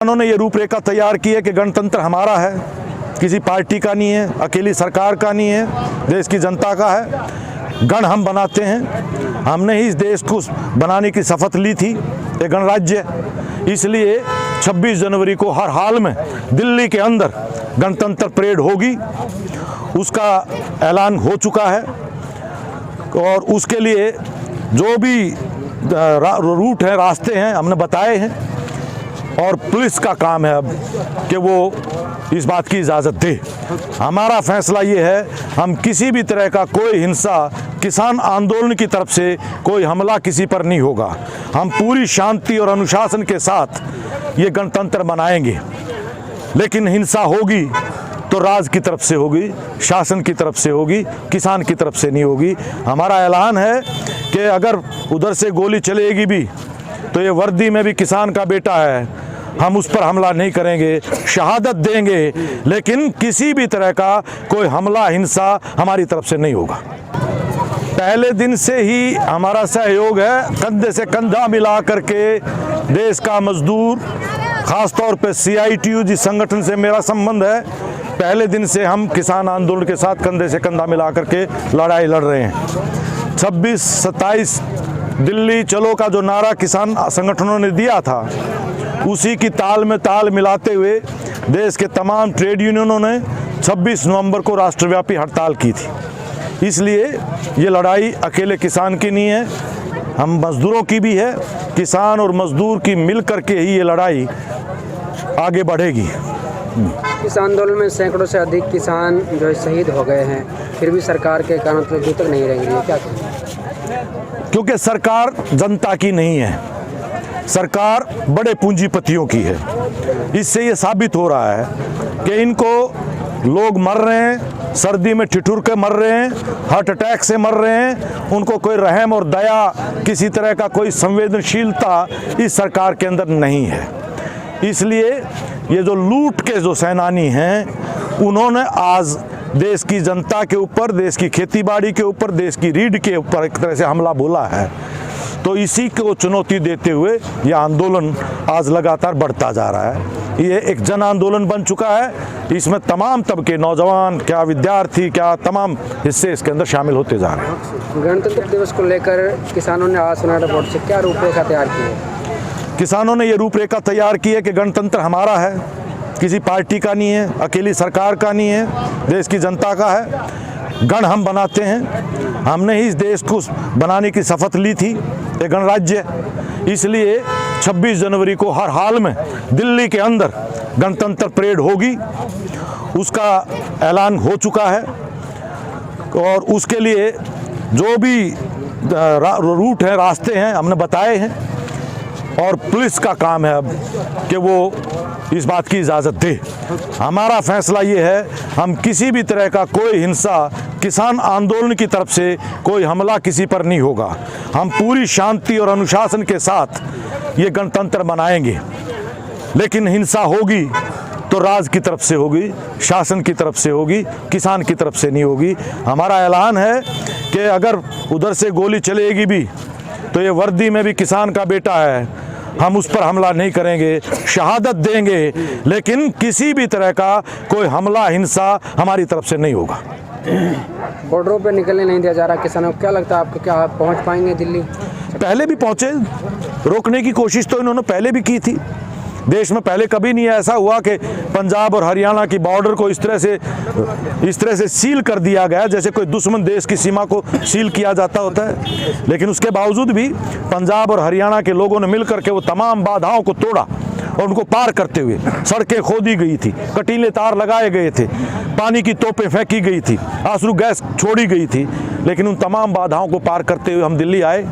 उन्होंने ये रूपरेखा तैयार की है कि गणतंत्र हमारा है, किसी पार्टी का नहीं है, अकेली सरकार का नहीं है, देश की जनता का है। गण हम बनाते हैं, हमने ही इस देश को बनाने की शपथ ली थी, ये गणराज्य। इसलिए 26 जनवरी को हर हाल में दिल्ली के अंदर गणतंत्र परेड होगी, उसका ऐलान हो चुका है। और उसके लिए जो भी रूट है, रास्ते हैं, हमने बताए हैं। और पुलिस का काम है अब कि वो इस बात की इजाज़त दे। हमारा फैसला ये है, हम किसी भी तरह का कोई हिंसा, किसान आंदोलन की तरफ से कोई हमला किसी पर नहीं होगा। हम पूरी शांति और अनुशासन के साथ ये गणतंत्र मनाएंगे। लेकिन हिंसा होगी तो राज की तरफ से होगी, शासन की तरफ से होगी, किसान की तरफ से नहीं होगी। हमारा ऐलान है कि अगर उधर से गोली चलेगी भी तो ये वर्दी में भी किसान का बेटा है, हम उस पर हमला नहीं करेंगे, शहादत देंगे, लेकिन किसी भी तरह का कोई हमला, हिंसा हमारी तरफ से नहीं होगा। पहले दिन से ही हमारा सहयोग है, कंधे से कंधा मिला करके देश का मजदूर, खास तौर पे CITU जिस संगठन से मेरा संबंध है, पहले दिन से हम किसान आंदोलन के साथ कंधे से कंधा मिला करके लड़ाई लड़ रहे हैं। 26-27 दिल्ली चलो का जो नारा किसान संगठनों ने दिया था, उसी की ताल में ताल मिलाते हुए देश के तमाम ट्रेड यूनियनों ने 26 नवंबर को राष्ट्रव्यापी हड़ताल की थी। इसलिए ये लड़ाई अकेले किसान की नहीं है, हम मजदूरों की भी है। किसान और मजदूर की मिल करके ही ये लड़ाई आगे बढ़ेगी। इस आंदोलन में सैकड़ों से अधिक किसान जो है शहीद हो गए हैं, फिर भी सरकार के कानों तक जूतक नहीं रहेंगे, क्या कहें? क्योंकि सरकार जनता की नहीं है, सरकार बड़े पूंजीपतियों की है। इससे ये साबित हो रहा है कि इनको लोग मर रहे हैं, सर्दी में ठिठुर के मर रहे हैं, हार्ट अटैक से मर रहे हैं, उनको कोई रहम और दया, किसी तरह का कोई संवेदनशीलता इस सरकार के अंदर नहीं है। इसलिए ये जो लूट के जो सेनानी हैं, उन्होंने आज देश की जनता के ऊपर, देश की खेतीबाड़ी के ऊपर, देश की रीढ़ के ऊपर एक तरह से हमला बोला है। तो इसी को चुनौती देते हुए यह आंदोलन आज लगातार बढ़ता जा रहा है। ये एक जन आंदोलन बन चुका है। इसमें तमाम तबके, नौजवान क्या, विद्यार्थी क्या, तमाम हिस्से इसके अंदर शामिल होते जा रहे हैं। गणतंत्र दिवस को लेकर किसानों ने आज सोनाटा बोर्ड से क्या रूपरेखा तैयार की है? किसानों ने ये रूपरेखा तैयार की है कि गणतंत्र हमारा है, किसी पार्टी का नहीं है, अकेली सरकार का नहीं है, देश की जनता का है। गण हम बनाते हैं, हमने ही इस देश को बनाने की शपथ ली थी, ये गणराज्य। इसलिए 26 जनवरी को हर हाल में दिल्ली के अंदर गणतंत्र परेड होगी, उसका ऐलान हो चुका है। और उसके लिए जो भी रूट है, रास्ते हैं, हमने बताए हैं। और पुलिस का काम है अब कि वो इस बात की इजाज़त दे। हमारा फैसला ये है, हम किसी भी तरह का कोई हिंसा, किसान आंदोलन की तरफ से कोई हमला किसी पर नहीं होगा। हम पूरी शांति और अनुशासन के साथ ये गणतंत्र मनाएंगे। लेकिन हिंसा होगी तो राज की तरफ से होगी, शासन की तरफ से होगी, किसान की तरफ से नहीं होगी। हमारा ऐलान है कि अगर उधर से गोली चलेगी भी तो ये वर्दी में भी किसान का बेटा है, हम उस पर हमला नहीं करेंगे, शहादत देंगे, लेकिन किसी भी तरह का कोई हमला, हिंसा हमारी तरफ से नहीं होगा। बॉर्डरों पे निकलने नहीं दिया जा रहा किसानों को, क्या लगता है आपको, क्या आप पहुंच पाएंगे दिल्ली? पहले भी पहुंचे, रोकने की कोशिश तो इन्होंने पहले भी की थी। देश में पहले कभी नहीं ऐसा हुआ कि पंजाब और हरियाणा की बॉर्डर को इस तरह से सील कर दिया गया, जैसे कोई दुश्मन देश की सीमा को सील किया जाता होता है। लेकिन उसके बावजूद भी पंजाब और हरियाणा के लोगों ने मिलकर के वो तमाम बाधाओं को तोड़ा और उनको पार करते हुए सड़कें खोदी गई थी, कटीले तार लगाए गए थे, पानी की तोपें फेंकी गई थी, आंसू गैस छोड़ी गई थी। लेकिन उन तमाम बाधाओं को पार करते हुए हम दिल्ली आए।